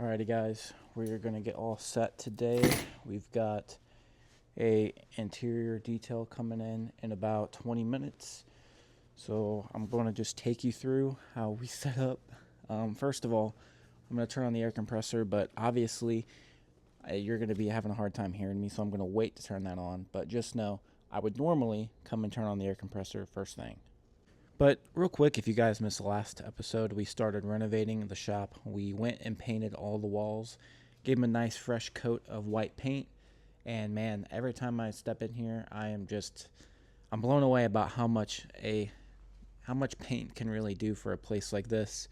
Alrighty guys, we're gonna get all set today. We've got a interior detail coming in about 20 minutes. So I'm going to just take you through how we set up. First of all, I'm going to turn on the air compressor, but obviously you're going to be having a hard time hearing me, so I'm going to wait to turn that on. But just know, I would normally come and turn on the air compressor first thing. But real quick, if you guys missed the last episode, we started renovating the shop. We went and painted all the walls, gave them a nice fresh coat of white paint, and man, every time I step in here, I'm blown away about how much paint can really do for a place like this.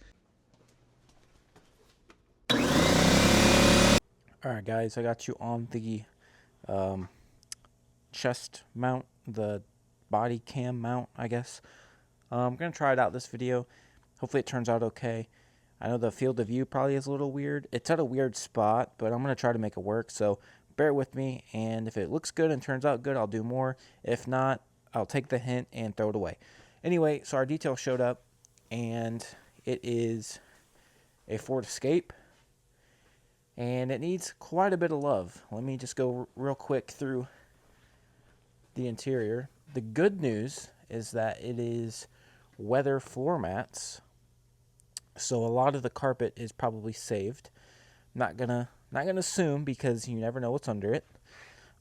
Alright guys, I got you on the chest mount, the body cam mount, I guess. I'm going to try it out this video. Hopefully it turns out okay. I know the field of view probably is a little weird. It's at a weird spot, but I'm going to try to make it work. So bear with me, and if it looks good and turns out good, I'll do more. If not, I'll take the hint and throw it away. Anyway, so our detail showed up, and it is a Ford Escape, and it needs quite a bit of love. Let me just go real quick through the interior. The good news is that it is weather floor mats, so a lot of the carpet is probably saved. Not gonna assume, because you never know what's under it.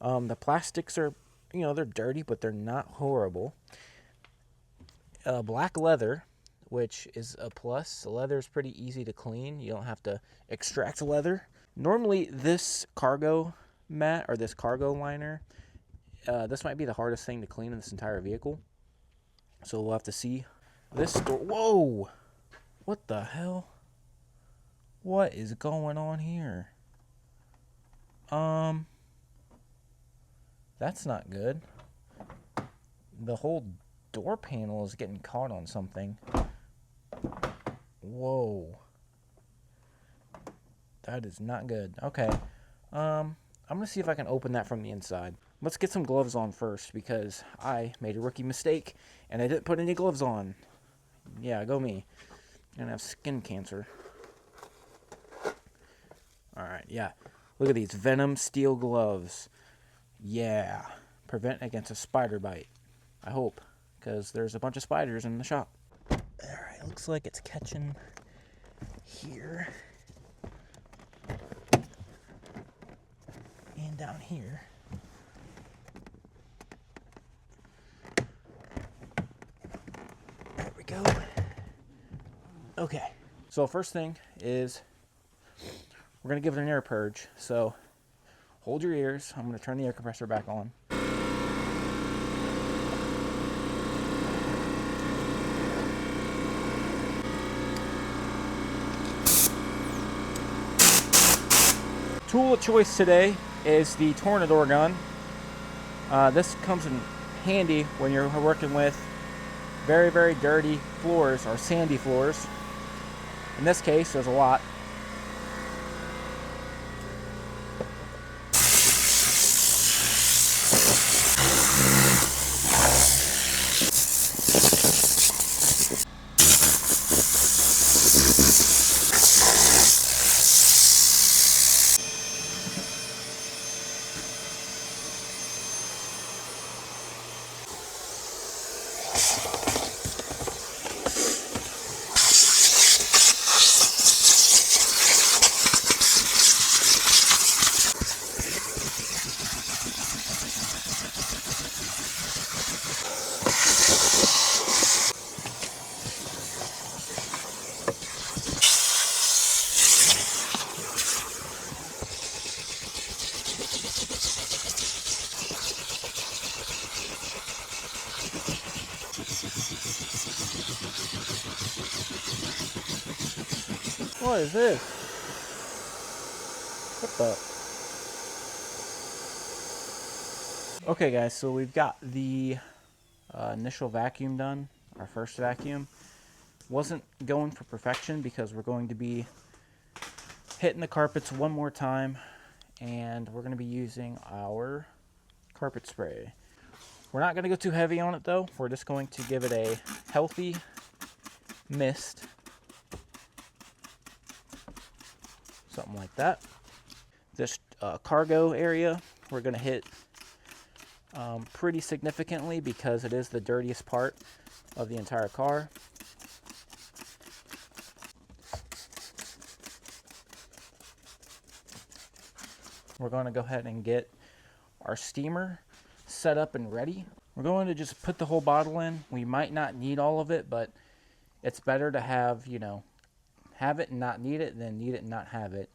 The plastics are, they're dirty, but they're not horrible. Black leather, which is a plus. The leather is pretty easy to clean. You don't have to extract leather. Normally, this cargo mat or this cargo liner, this might be the hardest thing to clean in this entire vehicle. So we'll have to see. This door. Whoa! What the hell? What is going on here? That's not good. The whole door panel is getting caught on something. Whoa. That is not good. Okay. I'm going to see if I can open that from the inside. Let's get some gloves on first, because I made a rookie mistake and I didn't put any gloves on. Yeah, go me. I'm going to have skin cancer. Alright, yeah. Look at these Venom steel gloves. Yeah. Prevent against a spider bite. I hope, because there's a bunch of spiders in the shop. Alright, looks like it's catching here. And down here. There we go. Okay, so first thing is we're going to give it an air purge. So hold your ears. I'm going to turn the air compressor back on. Tool of choice today is the Tornador gun. This comes in handy when you're working with very, very dirty floors or sandy floors. In this case, there's a lot. What is this? What the? Okay guys, so we've got the initial vacuum done, our first vacuum. Wasn't going for perfection because we're going to be hitting the carpets one more time, and we're going to be using our carpet spray. We're not going to go too heavy on it though. We're just going to give it a healthy mist. something like that. This cargo area, we're going to hit pretty significantly because it is the dirtiest part of the entire car. We're going to go ahead and get our steamer set up and ready. We're going to just put the whole bottle in. We might not need all of it, but it's better to have, you know, have it and not need it than need it and not have it.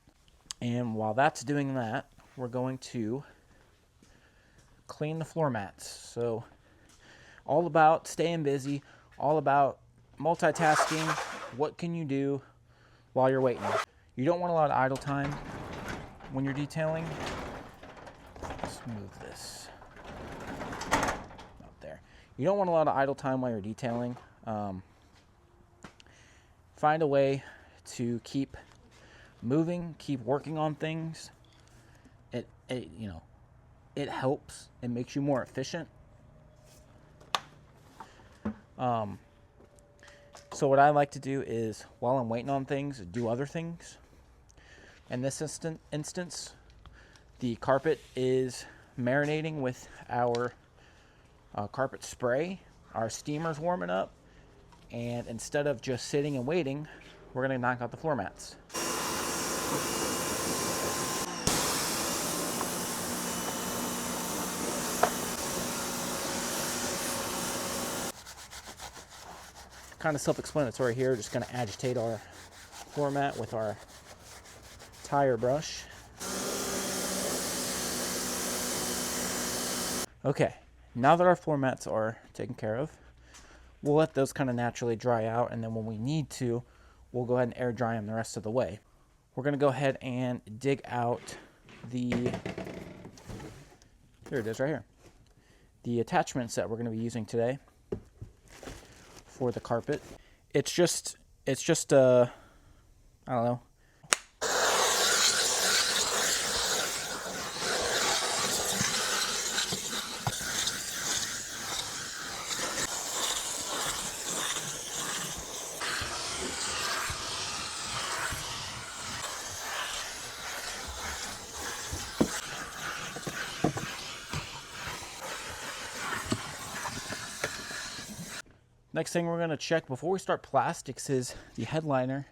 And while that's doing that, we're going to clean the floor mats. So all about staying busy, all about multitasking. What can you do while you're waiting? You don't want a lot of idle time when you're detailing. Let's move this up there. You don't want a lot of idle time while you're detailing. Find a way to keep moving, keep working on things. It you know, it helps. It makes you more efficient. So what I like to do is, while I'm waiting on things, do other things. In this instance, the carpet is marinating with our carpet spray. Our steamer's warming up. And instead of just sitting and waiting, we're going to knock out the floor mats. Kind of self-explanatory here. Just going to agitate our floor mat with our tire brush. Okay, now that our floor mats are taken care of, we'll let those kind of naturally dry out, and then when we need to, we'll go ahead and air dry them the rest of the way. We're going to go ahead and dig out the, here it is right here, the attachments that we're going to be using today for the carpet. It's just I don't know. Next thing we're going to check before we start plastics is the headliner.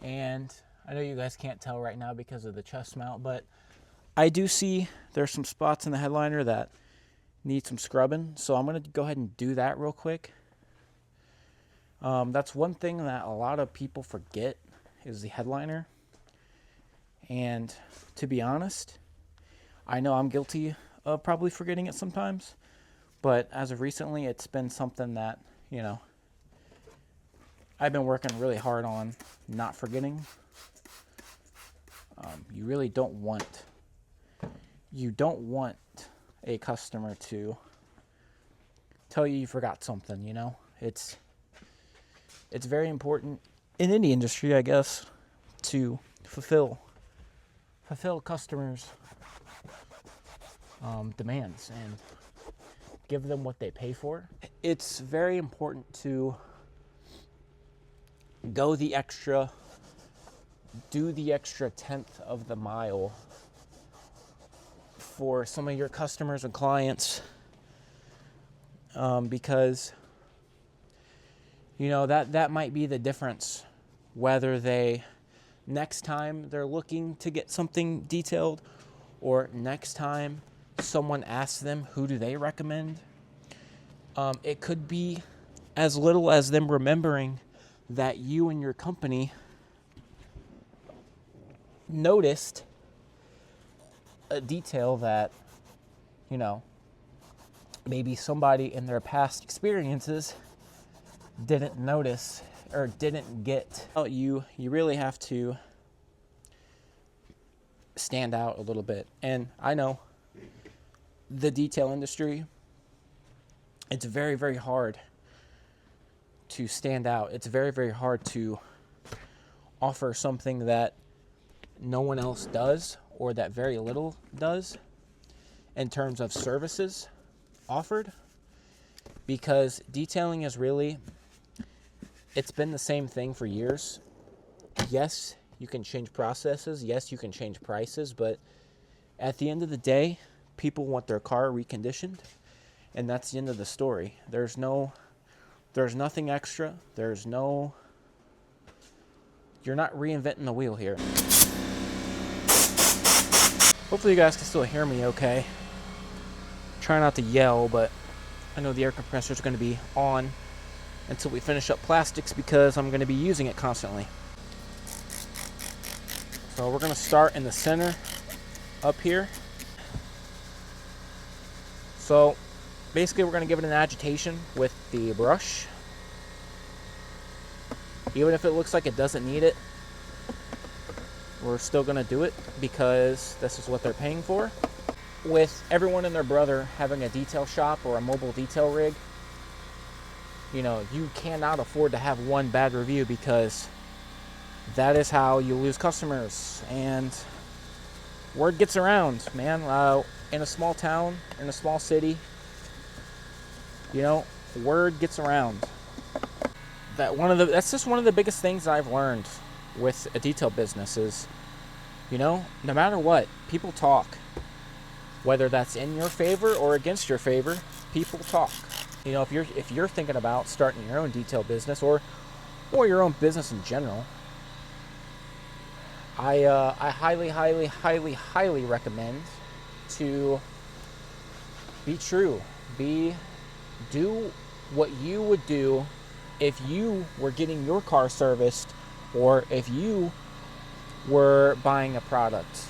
And I know you guys can't tell right now because of the chest mount, but I do see there's some spots in the headliner that need some scrubbing. So I'm going to go ahead and do that real quick. That's one thing that a lot of people forget is the headliner. And to be honest, I know I'm guilty of probably forgetting it sometimes. But as of recently, it's been something that, you know, I've been working really hard on not forgetting. You really don't want a customer to tell you forgot something, you know. It's very important in any industry, I guess, to fulfill customers' demands and give them what they pay for. It's very important to do the extra tenth of the mile for some of your customers and clients, because you know that might be the difference whether they next time they're looking to get something detailed, or next time someone asks them who do they recommend. It could be as little as them remembering that you and your company noticed a detail that, you know, maybe somebody in their past experiences didn't notice or didn't get. You really have to stand out a little bit. And I know the detail industry, it's very, very hard to stand out. It's very, very hard to offer something that no one else does, or that very little does in terms of services offered, because detailing is really, it's been the same thing for years. Yes, you can change processes. Yes, you can change prices, but at the end of the day, people want their car reconditioned, and that's the end of the story. There's nothing extra. You're not reinventing the wheel here. Hopefully you guys can still hear me okay. Try not to yell, but I know the air compressor is going to be on until we finish up plastics because I'm going to be using it constantly. So we're going to start in the center up here. So basically we're going to give it an agitation with the brush. Even if it looks like it doesn't need it, we're still going to do it because this is what they're paying for. With everyone and their brother having a detail shop or a mobile detail rig, you know, you cannot afford to have one bad review because that is how you lose customers. And word gets around, man. In a small town, in a small city, you know, word gets around. That's just one of the biggest things I've learned with a detail business is, you know, no matter what, people talk. Whether that's in your favor or against your favor, people talk. You know, if you're thinking about starting your own detail business or your own business in general, I highly recommend to be true. Do what you would do if you were getting your car serviced or if you were buying a product.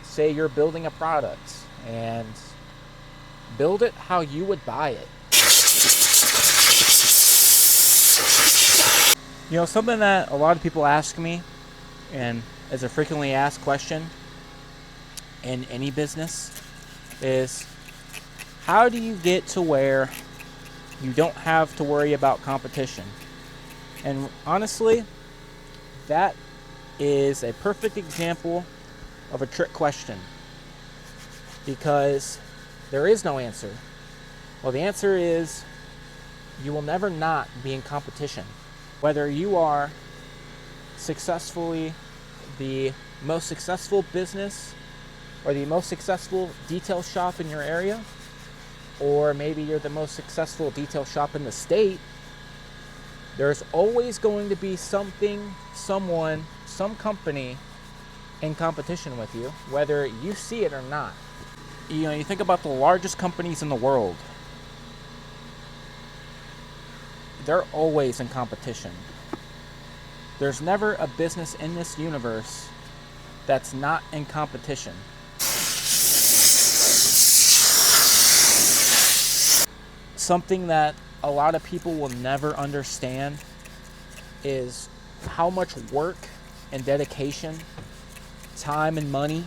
Say you're building a product and build it how you would buy it. You know, something that a lot of people ask me, and is a frequently asked question in any business, is how do you get to where you don't have to worry about competition? And honestly, that is a perfect example of a trick question, because there is no answer. Well, the answer is you will never not be in competition. Whether you are successfully the most successful business or the most successful detail shop in your area, or maybe you're the most successful detail shop in the state, there's always going to be something, someone, some company in competition with you, whether you see it or not. You know, you think about the largest companies in the world, they're always in competition. There's never a business in this universe that's not in competition. Something that a lot of people will never understand is how much work and dedication, time and money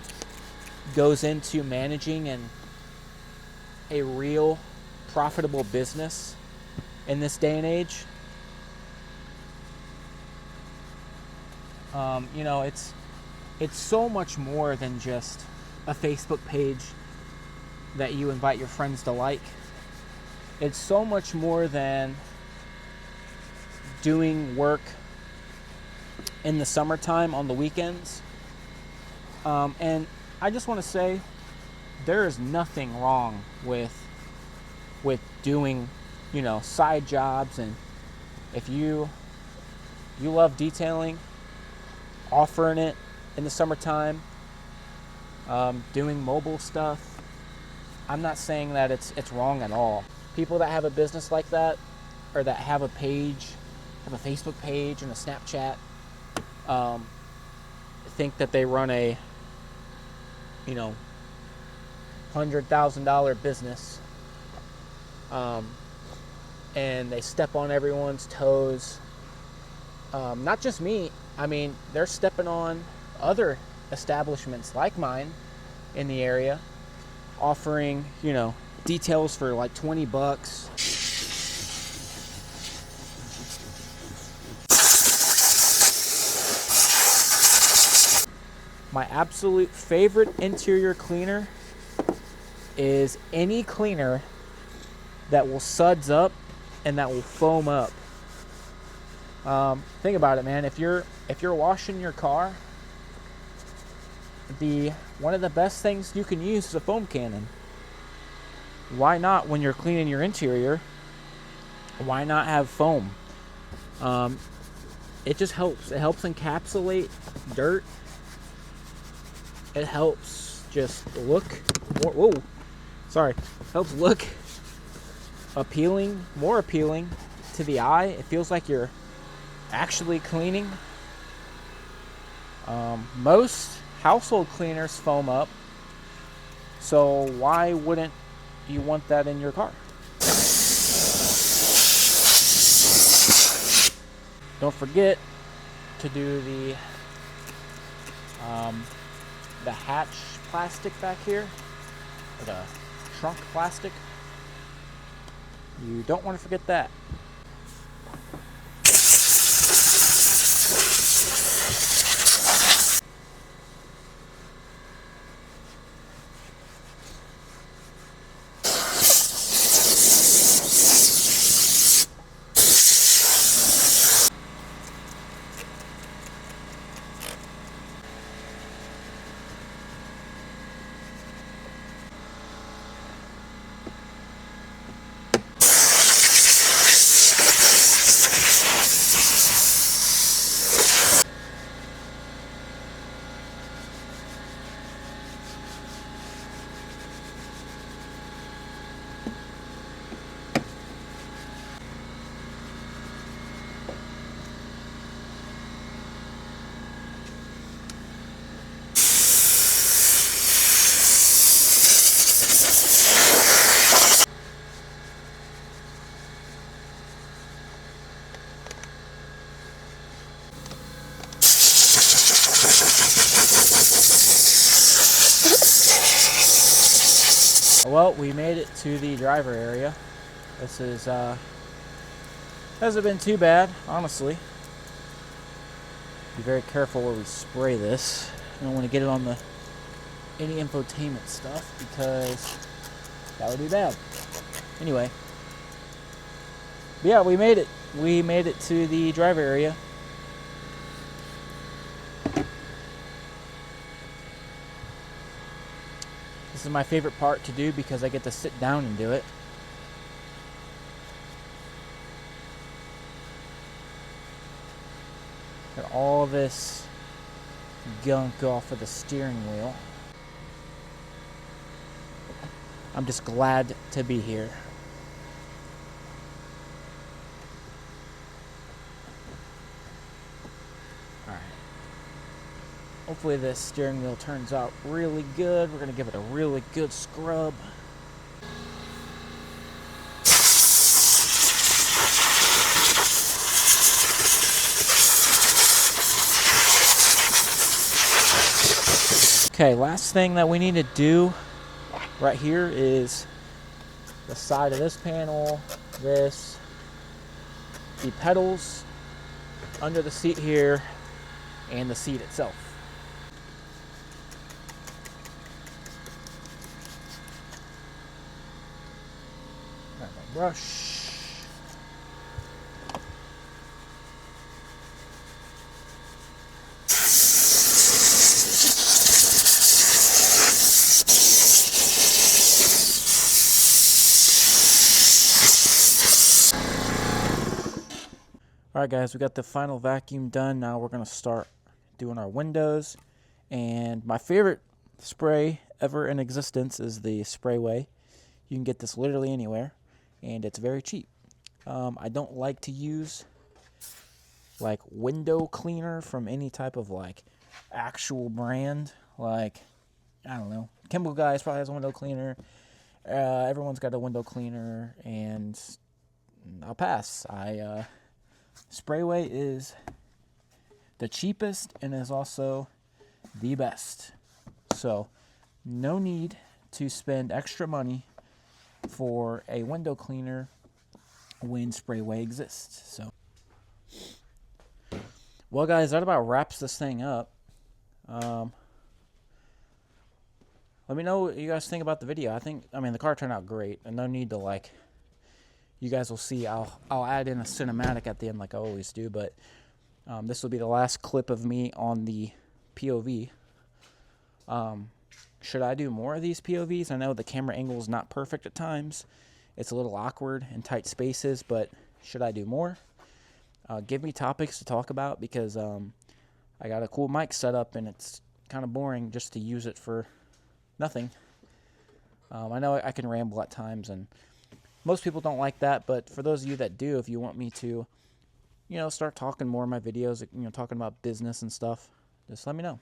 goes into managing a real profitable business in this day and age. You know, it's so much more than just a Facebook page that you invite your friends to like. It's so much more than doing work in the summertime on the weekends. And I just want to say there is nothing wrong with doing, you know, side jobs. And if you love detailing, offering it in the summertime, doing mobile stuff, I'm not saying that it's wrong at all. People that have a business like that, or that have a page, have a Facebook page and a Snapchat, think that they run a, you know, $100,000 business, and they step on everyone's toes. Not just me. I mean, they're stepping on other establishments like mine in the area, offering, you know, details for like $20. My absolute favorite interior cleaner is any cleaner that will suds up and that will foam up. Think about it, man. If you're if you're washing your car, one of the best things you can use is a foam cannon. Why not when you're cleaning your interior? Why not have foam? It just helps. It helps encapsulate dirt. It helps just look more, whoa, sorry. Helps look appealing, more appealing to the eye. It feels like you're actually cleaning. Most household cleaners foam up, so why wouldn't you want that in your car? Don't forget to do the hatch plastic back here, or the trunk plastic. You don't want to forget that. Well, we made it to the driver area. This is hasn't been too bad, honestly. Be very careful where we spray this. I don't want to get it on any infotainment stuff because that would be bad. Anyway, but yeah, we made it. We made it to the driver area. This is my favorite part to do because I get to sit down and do it. Get all this gunk off of the steering wheel. I'm just glad to be here. Alright. Hopefully this steering wheel turns out really good. We're going to give it a really good scrub. Okay, last thing that we need to do right here is the side of this panel, the pedals under the seat here, and the seat itself. Grab my brush. Alright guys, we got the final vacuum done. Now we're going to start doing our windows. And my favorite spray ever in existence is the Sprayway. You can get this literally anywhere, and it's very cheap. I don't like to use like window cleaner from any type of like actual brand. Like, I don't know, Kimball Guys probably has a window cleaner. Everyone's got a window cleaner, and I'll pass. Sprayway is the cheapest and is also the best. So, no need to spend extra money for a window cleaner when Sprayway exists. So, well guys, that about wraps this thing up. Let me know what you guys think about the video. I mean, the car turned out great, and no need to like. You guys will see. I'll add in a cinematic at the end like I always do, but This will be the last clip of me on the POV. Should I do more of these POVs? I know the camera angle is not perfect at times. It's a little awkward in tight spaces, but should I do more? Give me topics to talk about, because I got a cool mic set up and it's kind of boring just to use it for nothing. I know I can ramble at times, and most people don't like that, but for those of you that do, if you want me to, start talking more in my videos, talking about business and stuff, just let me know.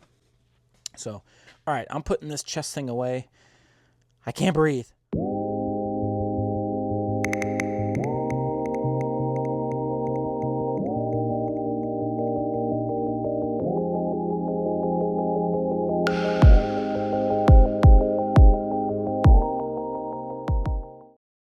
So, all right, I'm putting this chest thing away. I can't breathe.